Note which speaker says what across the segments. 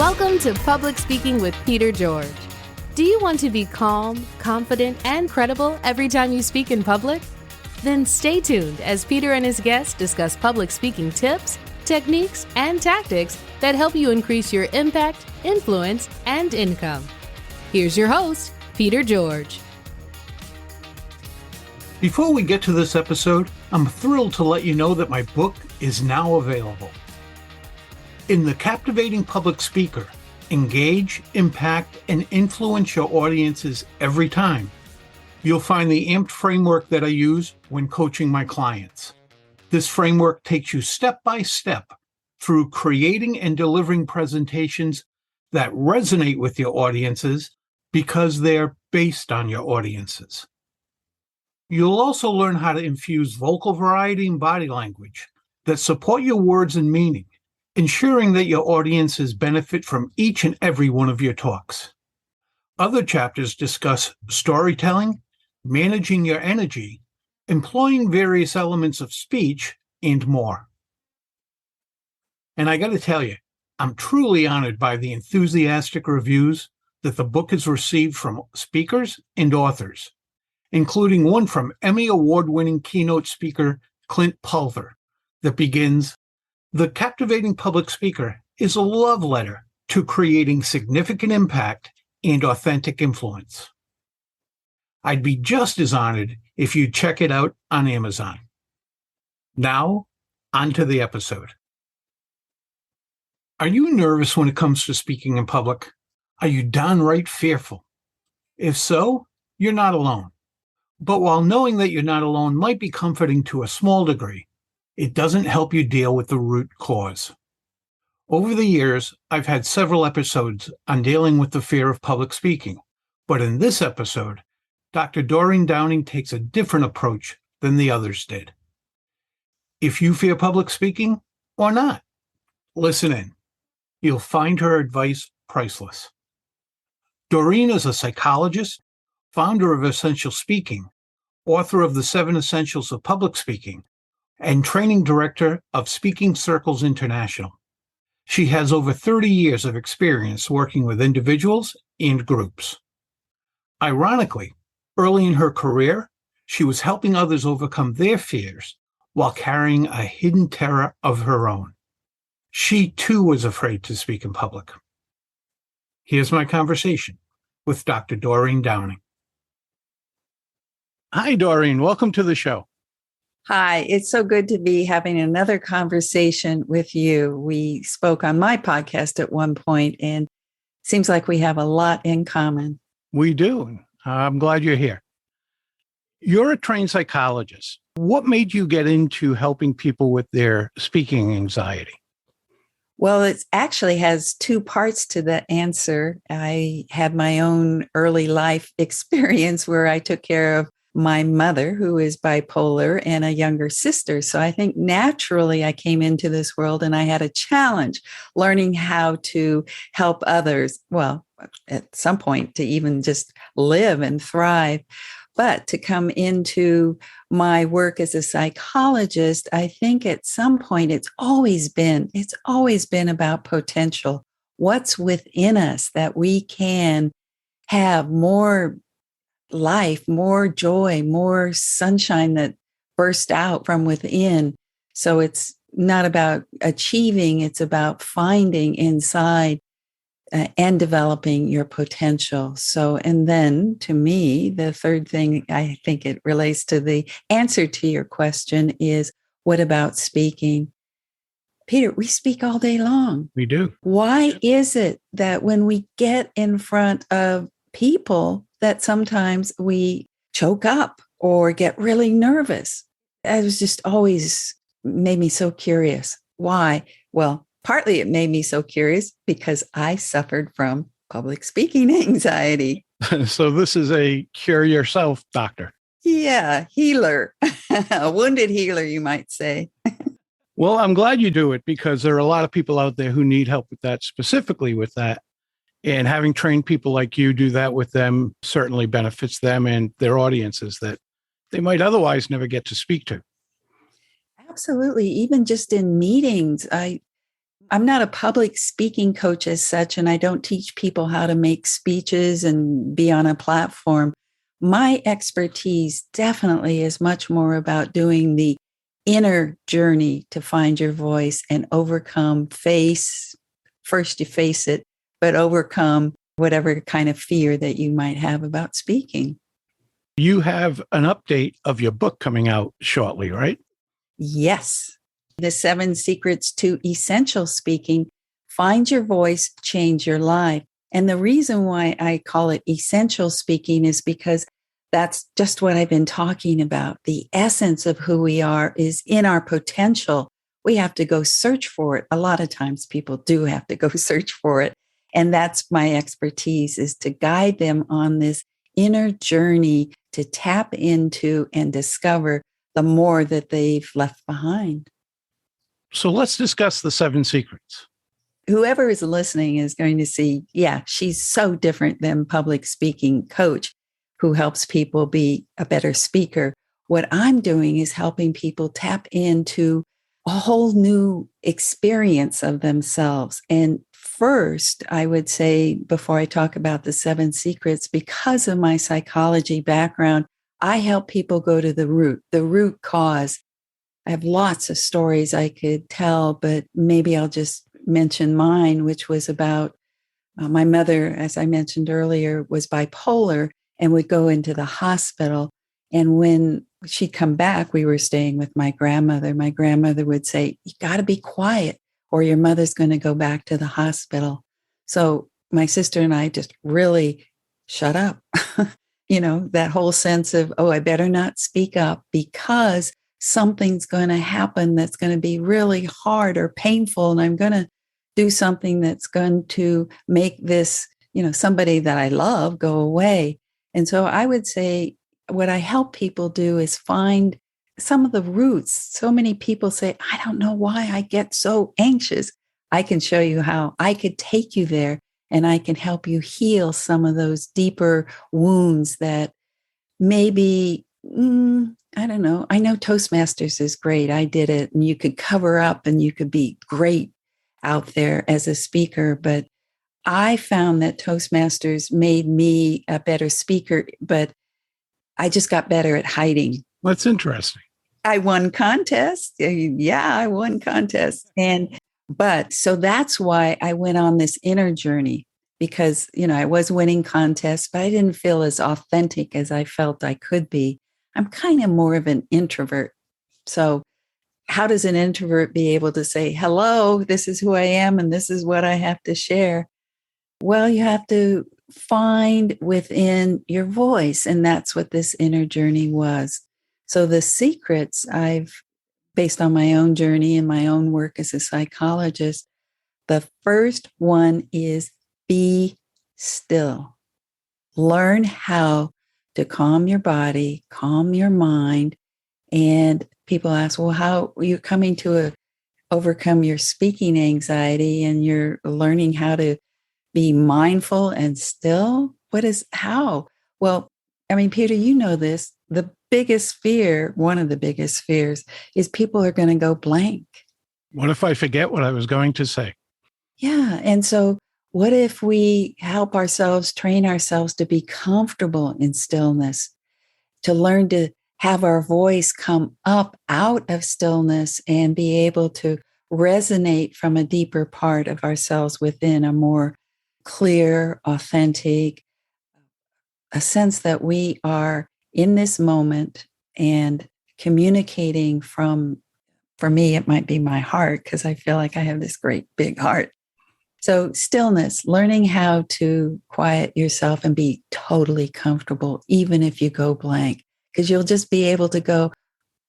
Speaker 1: Welcome to Public Speaking with Peter George. Do you want to be calm, confident, and credible every time you speak in public? Then stay tuned as Peter and his guests discuss public speaking tips, techniques, and tactics that help you increase your impact, influence, and income. Here's your host, Peter George.
Speaker 2: Before we get to this episode, I'm thrilled to let you know that my book is now available. In The Captivating Public Speaker, Engage, Impact, and Influence Your Audiences Every Time, you'll find the amped framework that I use when coaching my clients. This framework takes you step by step through creating and delivering presentations that resonate with your audiences because they're based on your audiences. You'll also learn how to infuse vocal variety and body language that support your words and meaning, ensuring that your audiences benefit from each and every one of your talks. Other chapters discuss storytelling, managing your energy, employing various elements of speech, and more. And I got to tell you, I'm truly honored by the enthusiastic reviews that the book has received from speakers and authors, including one from Emmy Award-winning keynote speaker Clint Pulver that begins, "The Captivating Public Speaker is a love letter to creating significant impact and authentic influence." I'd be just as honored if you'd check it out on Amazon. Now, on to the episode. Are you nervous when it comes to speaking in public? Are you downright fearful? If so, you're not alone. But while knowing that you're not alone might be comforting to a small degree, it doesn't help you deal with the root cause. Over the years, I've had several episodes on dealing with the fear of public speaking, but in this episode, Dr. Doreen Downing takes a different approach than the others did. If you fear public speaking or not, listen in. You'll find her advice priceless. Doreen is a psychologist, founder of Essential Speaking, author of The 7 Essentials of Public Speaking, and training director of Speaking Circles International. She has over 30 years of experience working with individuals and groups. Ironically, early in her career, she was helping others overcome their fears while carrying a hidden terror of her own. She too was afraid to speak in public. Here's my conversation with Dr. Doreen Downing. Hi, Doreen. Welcome to the show.
Speaker 3: Hi, it's so good to be having another conversation with you. We spoke on my podcast at one point, and it seems like we have a lot in common.
Speaker 2: We do. I'm glad you're here. You're a trained psychologist. What made you get into helping people with their speaking anxiety?
Speaker 3: Well, it actually has two parts to the answer. I had my own early life experience where I took care of my mother, who is bipolar, and a younger sister. So I think naturally I came into this world and I had a challenge learning how to help others. Well, at some point to even just live and thrive. But to come into my work as a psychologist, I think at some point it's always been about potential. What's within us that we can have more life, more joy, more sunshine that bursts out from within. So it's not about achieving, it's about finding inside and developing your potential. So, and then to me, the third thing, I think it relates to the answer to your question is, what about speaking? Peter, we speak all day long.
Speaker 2: We do.
Speaker 3: Why is it that when we get in front of people that sometimes we choke up or get really nervous? It was just always made me so curious. Why? Well, partly it made me so curious because I suffered from public speaking anxiety.
Speaker 2: So this is a cure yourself doctor.
Speaker 3: Yeah, healer, a wounded healer, you might say.
Speaker 2: Well, I'm glad you do it because there are a lot of people out there who need help with that, specifically with that. And having trained people like you do that with them certainly benefits them and their audiences that they might otherwise never get to speak to.
Speaker 3: Absolutely. Even just in meetings, I'm not a public speaking coach as such, and I don't teach people how to make speeches and be on a platform. My expertise definitely is much more about doing the inner journey to find your voice and overcome, first you face it, but overcome whatever kind of fear that you might have about speaking.
Speaker 2: You have an update of your book coming out shortly, right?
Speaker 3: Yes. The 7 Secrets to Essential Speaking. Find your voice, change your life. And the reason why I call it essential speaking is because that's just what I've been talking about. The essence of who we are is in our potential. We have to go search for it. A lot of times people do have to go search for it. And that's my expertise, is to guide them on this inner journey to tap into and discover the more that they've left behind.
Speaker 2: So let's discuss the 7 secrets.
Speaker 3: Whoever is listening is going to see, yeah, she's so different than public speaking coach who helps people be a better speaker. What I'm doing is helping people tap into a whole new experience of themselves. And first, I would say, before I talk about the 7 secrets, because of my psychology background, I help people go to the root cause. I have lots of stories I could tell, but maybe I'll just mention mine, which was about my mother, as I mentioned earlier, was bipolar and would go into the hospital. And when she'd come back, we were staying with my grandmother. My grandmother would say, "You got to be quiet or your mother's going to go back to the hospital." So my sister and I just really shut up. That whole sense of, oh, I better not speak up because something's going to happen that's going to be really hard or painful. And I'm going to do something that's going to make this, somebody that I love go away. And so I would say what I help people do is find some of the roots. So many people say, I don't know why I get so anxious. I can show you how. I could take you there and I can help you heal some of those deeper wounds that maybe, I don't know. I know Toastmasters is great. I did it, and you could cover up and you could be great out there as a speaker. But I found that Toastmasters made me a better speaker, but I just got better at hiding.
Speaker 2: That's interesting.
Speaker 3: I won contests. Yeah, I won contests. So that's why I went on this inner journey, because, I was winning contests, but I didn't feel as authentic as I felt I could be. I'm kind of more of an introvert. So how does an introvert be able to say, hello, this is who I am and this is what I have to share? Well, you have to find within your voice. And that's what this inner journey was. So the secrets based on my own journey and my own work as a psychologist, the first one is be still. Learn how to calm your body, calm your mind. And people ask, well, how are you coming to overcome your speaking anxiety and you're learning how to be mindful and still? How? Well, Peter, you know this. The biggest fear, one of the biggest fears, is people are going to go blank.
Speaker 2: What if I forget what I was going to say?
Speaker 3: Yeah. And so what if we help train ourselves to be comfortable in stillness, to learn to have our voice come up out of stillness and be able to resonate from a deeper part of ourselves within, a more clear, authentic, a sense that we are in this moment and communicating from, for me, it might be my heart, because I feel like I have this great big heart. So stillness, learning how to quiet yourself and be totally comfortable, even if you go blank, because you'll just be able to go,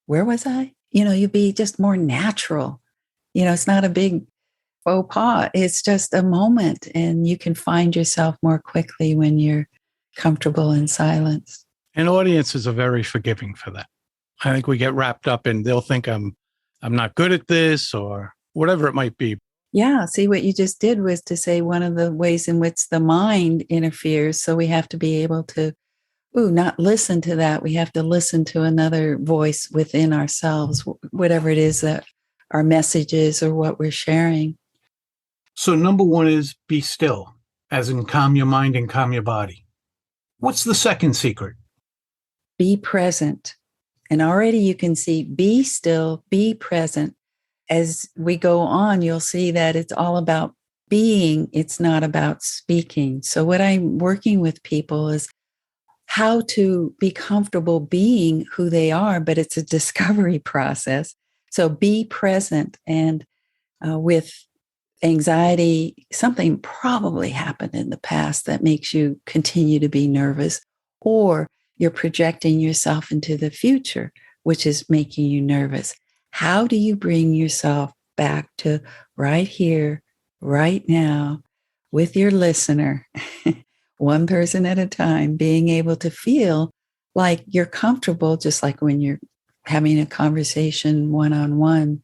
Speaker 3: where was I? You'll be just more natural. It's not a big faux pas. It's just a moment, and you can find yourself more quickly when you're comfortable in silence.
Speaker 2: And audiences are very forgiving for that. I think we get wrapped up in, they'll think I'm not good at this or whatever it might be.
Speaker 3: Yeah. See, what you just did was to say one of the ways in which the mind interferes. So we have to be able to, not listen to that. We have to listen to another voice within ourselves, whatever it is that our message is or what we're sharing.
Speaker 2: So number one is be still, as in calm your mind and calm your body. What's the second secret?
Speaker 3: Be present. And already you can see, be still, be present. As we go on, you'll see that it's all about being. It's not about speaking. So what I'm working with people is how to be comfortable being who they are, but it's a discovery process. So be present. And with anxiety, something probably happened in the past that makes you continue to be nervous, or you're projecting yourself into the future, which is making you nervous. How do you bring yourself back to right here, right now, with your listener, one person at a time, being able to feel like you're comfortable, just like when you're having a conversation one-on-one.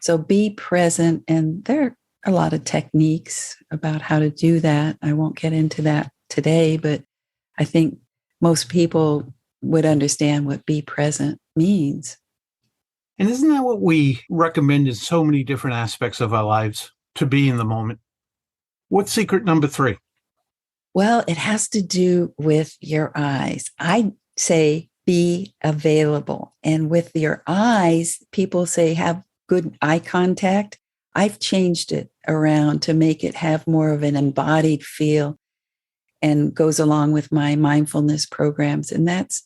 Speaker 3: So be present. And there are a lot of techniques about how to do that. I won't get into that today, but I think most people would understand what be present means.
Speaker 2: And isn't that what we recommend in so many different aspects of our lives, to be in the moment? What's secret number three?
Speaker 3: Well, it has to do with your eyes. I say be available. And with your eyes, people say have good eye contact. I've changed it around to make it have more of an embodied feel and goes along with my mindfulness programs. And that's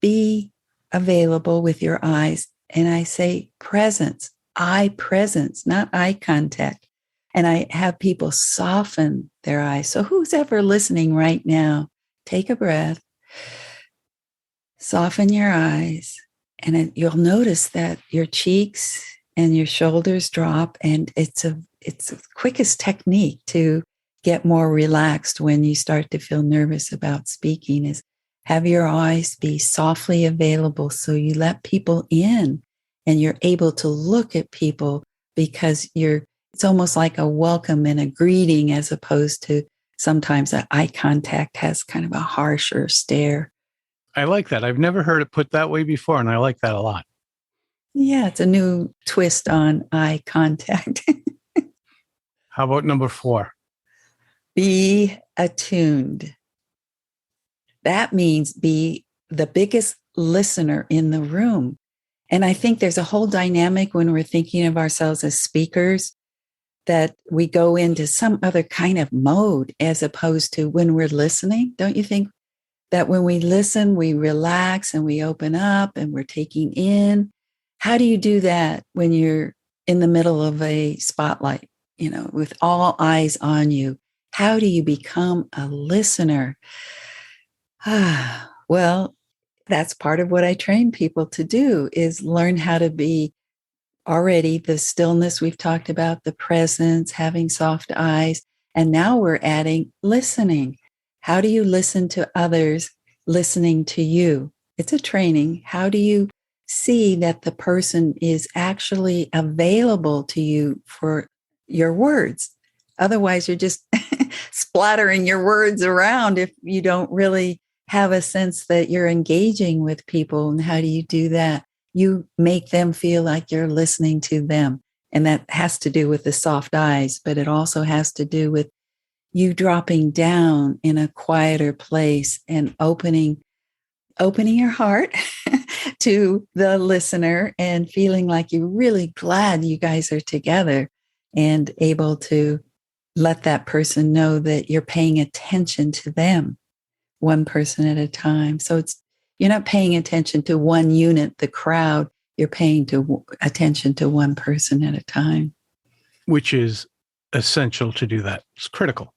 Speaker 3: be available with your eyes. And I say presence, eye presence, not eye contact. And I have people soften their eyes. So who's ever listening right now, take a breath, soften your eyes, and you'll notice that your cheeks and your shoulders drop. And it's the quickest technique to get more relaxed when you start to feel nervous about speaking is have your eyes be softly available. So you let people in and you're able to look at people because it's almost like a welcome and a greeting, as opposed to sometimes that eye contact has kind of a harsher stare.
Speaker 2: I like that. I've never heard it put that way before, and I like that a lot.
Speaker 3: Yeah, it's a new twist on eye contact.
Speaker 2: How about number four?
Speaker 3: Be attuned. That means be the biggest listener in the room. And I think there's a whole dynamic when we're thinking of ourselves as speakers that we go into some other kind of mode as opposed to when we're listening. Don't you think that when we listen, we relax and we open up and we're taking in? How do you do that when you're in the middle of a spotlight, with all eyes on you? How do you become a listener? Well, that's part of what I train people to do is learn how to be already the stillness we've talked about, the presence, having soft eyes. And now we're adding listening. How do you listen to others listening to you? It's a training. How do you see that the person is actually available to you for your words? Otherwise, you're just splattering your words around if you don't really have a sense that you're engaging with people. And how do you do that? You make them feel like you're listening to them. And that has to do with the soft eyes, but it also has to do with you dropping down in a quieter place and opening your heart to the listener and feeling like you're really glad you guys are together and able to let that person know that you're paying attention to them, one person at a time. So you're not paying attention to one unit, the crowd, you're paying attention to one person at a time.
Speaker 2: Which is essential to do that. It's critical.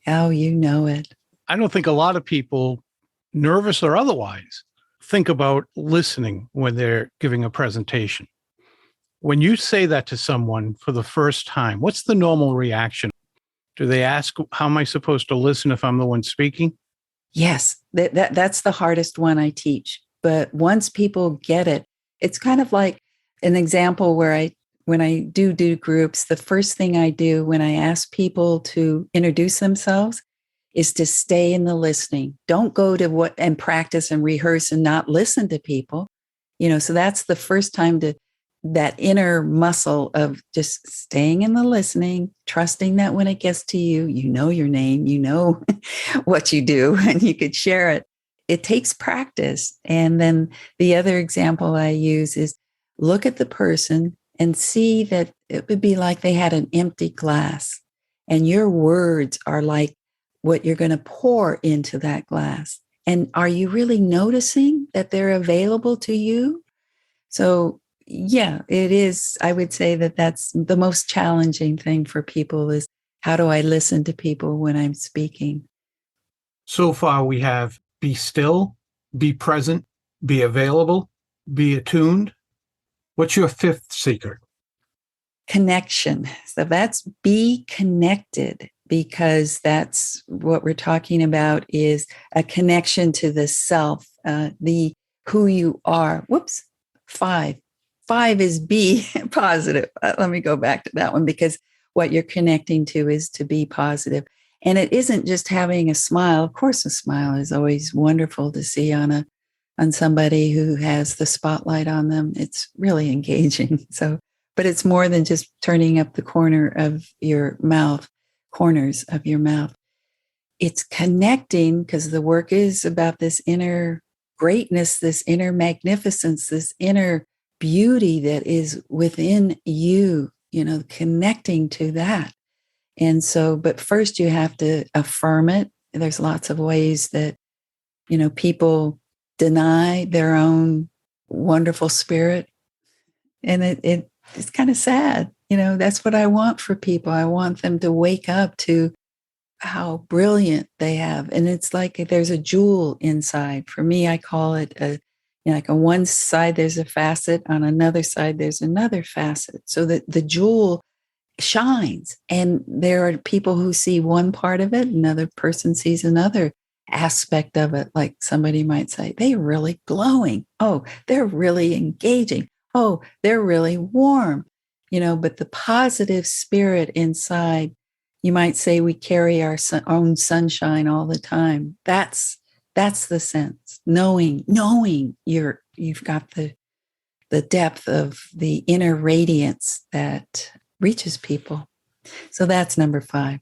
Speaker 3: Oh, you know it.
Speaker 2: I don't think a lot of people, nervous or otherwise, think about listening when they're giving a presentation. When you say that to someone for the first time, what's the normal reaction? Do they ask, how am I supposed to listen if I'm the one speaking?
Speaker 3: Yes, that's the hardest one I teach. But once people get it, it's kind of like an example where when I do groups, the first thing I do when I ask people to introduce themselves is to stay in the listening. Don't go to and practice and rehearse and not listen to people. So that's the first time to that inner muscle of just staying in the listening, trusting that when it gets to you, you know your name, you know what you do, and you could share it. It takes practice. And then the other example I use is look at the person and see that it would be like they had an empty glass, and your words are like what you're going to pour into that glass. And are you really noticing that they're available to you? So, yeah, it is. I would say that that's the most challenging thing for people is how do I listen to people when I'm speaking?
Speaker 2: So far, we have be still, be present, be available, be attuned. What's your fifth secret?
Speaker 3: Connection. So that's be connected, because that's what we're talking about is a connection to the self, the who you are. Whoops. Five. Five is be positive. Let me go back to that one, because what you're connecting to is to be positive. And it isn't just having a smile. Of course, a smile is always wonderful to see on somebody who has the spotlight on them. It's really engaging. So, but it's more than just turning up the corners of your mouth. It's connecting, because the work is about this inner greatness, this inner magnificence, this inner beauty that is within you, connecting to that. And so, but first you have to affirm it. There's lots of ways that, people deny their own wonderful spirit. And it's kind of sad. That's what I want for people. I want them to wake up to how brilliant they have. And it's like there's a jewel inside. For me, I call it like on one side, there's a facet. On another side, there's another facet. So that the jewel shines. And there are people who see one part of it. Another person sees another aspect of it. Like somebody might say, they're really glowing. Oh, they're really engaging. Oh, they're really warm. But the positive spirit inside, you might say we carry our own sunshine all the time. That's the sense. Knowing you've got the depth of the inner radiance that reaches people. So that's number 5.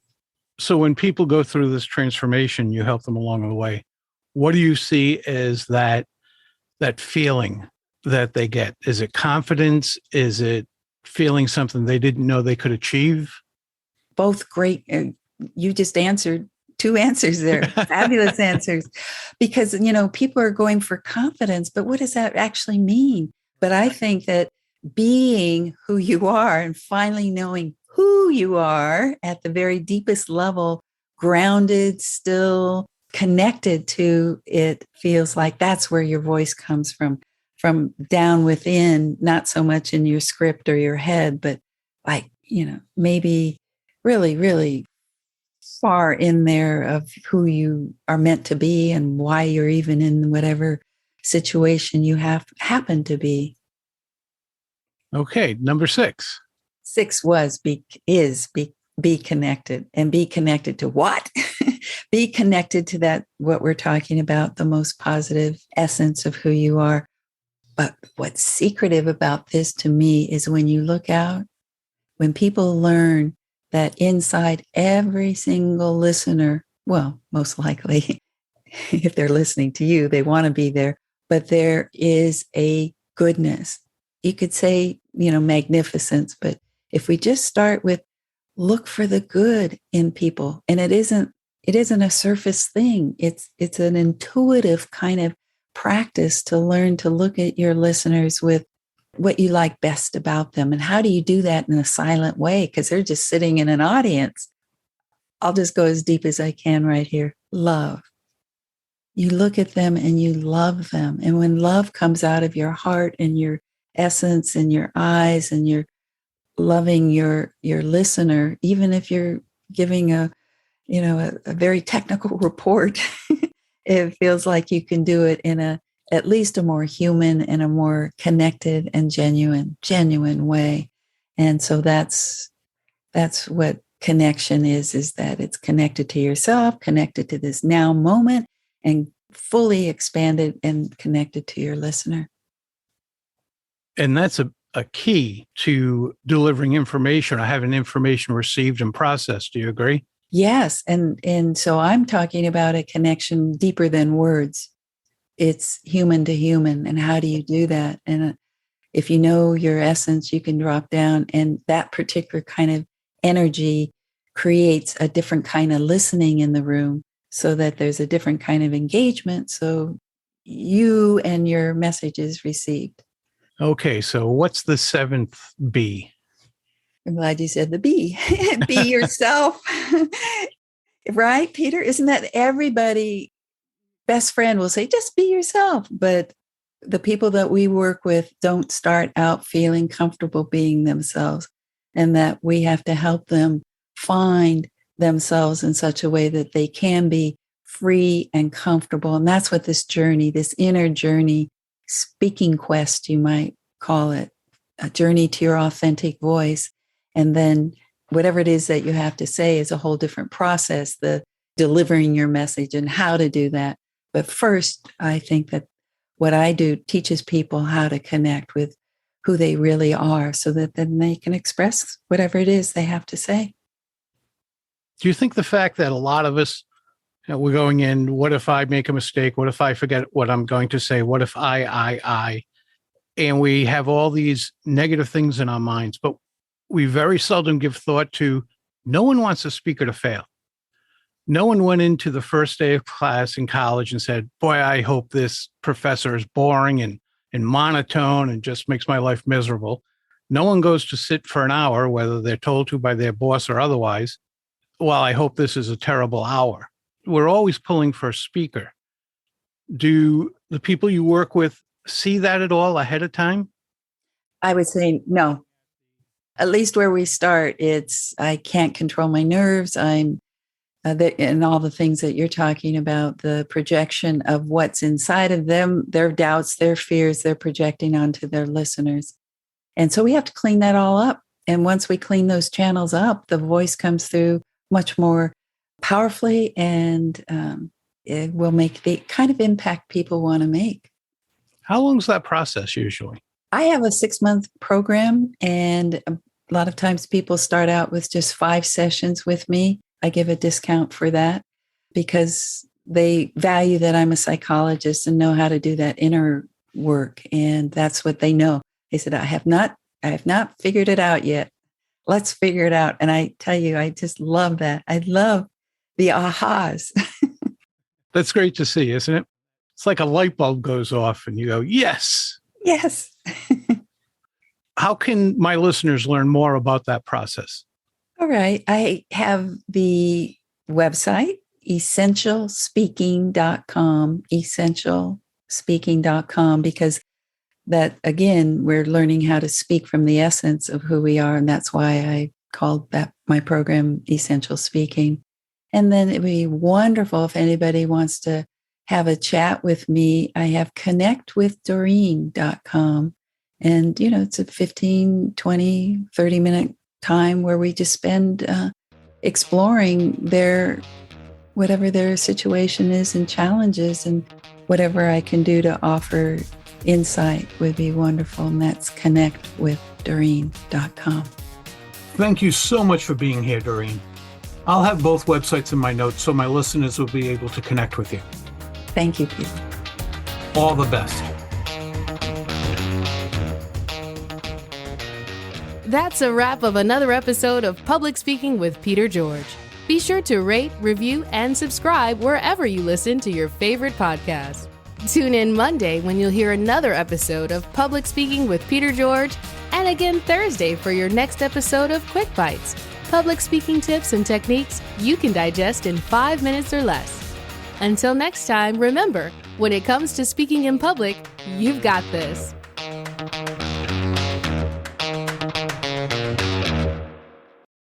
Speaker 2: So when people go through this transformation, you help them along the way. What do you see as that feeling that they get? Is it confidence? Is it feeling something they didn't know they could achieve?
Speaker 3: Both great. You just answered 2 answers there. Fabulous answers. Because, people are going for confidence, but what does that actually mean? But I think that being who you are and finally knowing who you are at the very deepest level, grounded, still connected to it, feels like that's where your voice comes from down within, not so much in your script or your head, but like, maybe really, really far in there of who you are meant to be and why you're even in whatever situation you happen to be.
Speaker 2: Okay, number 6.
Speaker 3: 6 was be connected. And be connected to what? Be connected to that, what we're talking about, the most positive essence of who you are. But what's secretive about this to me is when you look out, when people learn that inside every single listener, well, most likely, if they're listening to you, they want to be there, but there is a goodness. You could say, magnificence, but if we just start with look for the good in people, and it isn't a surface thing. It's an intuitive kind of practice to learn to look at your listeners with what you like best about them. And how do you do that in a silent way? Because they're just sitting in an audience. I'll just go as deep as I can right here. Love. You look at them and you love them. And when love comes out of your heart and your essence and your eyes, and you're loving your listener, even if you're giving a very technical report, it feels like you can do it in at least a more human and a more connected and genuine way. And so that's what connection is that it's connected to yourself, connected to this now moment, and fully expanded and connected to your listener.
Speaker 2: And that's a key to delivering information or having information received and processed. Do you agree?
Speaker 3: Yes. And so I'm talking about a connection deeper than words. It's human to human. And how do you do that? And if you know your essence, you can drop down, and that particular kind of energy creates a different kind of listening in the room, so that there's a different kind of engagement. So you and your message is received.
Speaker 2: Okay. So what's the 7th B?
Speaker 3: I'm glad you said the B. Be yourself. Right, Peter? Isn't that everybody? Best friend will say, just be yourself. But the people that we work with don't start out feeling comfortable being themselves, and that we have to help them find themselves in such a way that they can be free and comfortable. And that's what this journey, this inner journey, speaking quest, you might call it, a journey to your authentic voice. And then whatever it is that you have to say is a whole different process, the delivering your message and how to do that. But first, I think that what I do teaches people how to connect with who they really are, so that then they can express whatever it is they have to say.
Speaker 2: Do you think the fact that a lot of us, we're going in, what if I make a mistake? What if I forget what I'm going to say? What if I? And we have all these negative things in our minds, but we very seldom give thought to, no one wants a speaker to fail. No one went into the first day of class in college and said, boy, I hope this professor is boring and monotone and just makes my life miserable. No one goes to sit for an hour, whether they're told to by their boss or otherwise. Well, I hope this is a terrible hour. We're always pulling for a speaker. Do the people you work with see that at all ahead of time?
Speaker 3: I would say no. At least where we start, it's I can't control my nerves. I'm and all the things that you're talking about, the projection of what's inside of them, their doubts, their fears, they're projecting onto their listeners. And so we have to clean that all up. And once we clean those channels up, the voice comes through much more powerfully, and it will make the kind of impact people want to make.
Speaker 2: How long is that process usually?
Speaker 3: I have a 6-month program, and a lot of times people start out with just 5 sessions with me. I give a discount for that because they value that I'm a psychologist and know how to do that inner work. And that's what they know. They said, I have not figured it out yet. Let's figure it out. And I tell you, I just love that. I love the ahas.
Speaker 2: That's great to see, isn't it? It's like a light bulb goes off and you go, yes.
Speaker 3: Yes.
Speaker 2: How can my listeners learn more about that process?
Speaker 3: All right. I have the website, essentialspeaking.com, because that, again, we're learning how to speak from the essence of who we are. And that's why I called that my program Essential Speaking. And then it would be wonderful if anybody wants to have a chat with me. I have connectwithdoreen.com. And, it's a 15, 20, 30-minute time where we just spend exploring whatever their situation is and challenges, and whatever I can do to offer insight would be wonderful. And that's connectwithdoreen.com.
Speaker 2: Thank you so much for being here, Doreen. I'll have both websites in my notes so my listeners will be able to connect with you.
Speaker 3: Thank you, Peter.
Speaker 2: All the best.
Speaker 1: That's a wrap of another episode of Public Speaking with Peter George. Be sure to rate, review, and subscribe wherever you listen to your favorite podcast. Tune in Monday when you'll hear another episode of Public Speaking with Peter George, and again Thursday for your next episode of Quick Bites, public speaking tips and techniques you can digest in 5 minutes or less. Until next time, remember, when it comes to speaking in public, you've got this.